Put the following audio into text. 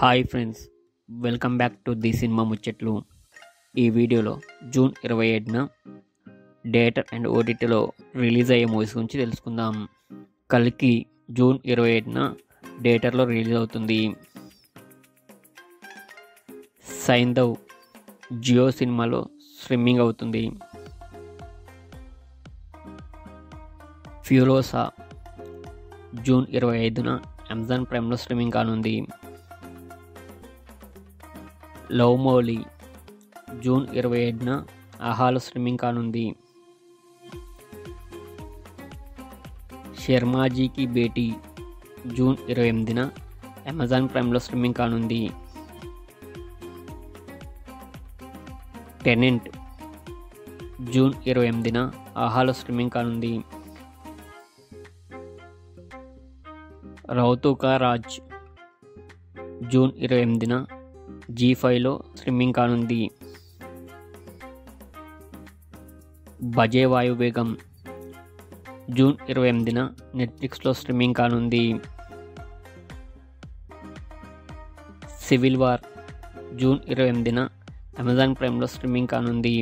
Hi friends, welcome back to the cinema ముచ్చట్లు. ఈ వీడియోలో జూన్ 27న థియేటర్ అండ్ ఓటీటీలో రిలీజ్ అయ్యే మూవీస్ గురించి తెలుసుకుందాం. కల్కి జూన్ 27న థియేటర్లో రిలీజ్ అవుతుంది. సైంధవ్ జియో సినిమాలో స్ట్రీమింగ్ అవుతుంది. ఫ్యూరోసా జూన్ 25న అమెజాన్ ప్రైమ్లో స్ట్రీమింగ్ కానుంది. లవ్ మోలీ జూన్ 27న ఆహాలో స్ట్రీమింగ్ కానుంది. శర్మాజీకి బేటీ జూన్ 28న అమెజాన్ ప్రైమ్లో స్ట్రీమింగ్ కానుంది. టెనెంట్ జూన్ 28న ఆహాలో స్ట్రీమింగ్ కానుంది. రౌతుకా రాజ్ జూన్ 28న G5లో స్ట్రీమింగ్ కానుంది. బజే వాయువేగం జూన్ 28న నెట్ఫ్లిక్స్లో స్ట్రీమింగ్ కానుంది. సివిల్ వార్ జూన్ 28న అమెజాన్ ప్రైమ్లో స్ట్రీమింగ్ కానుంది.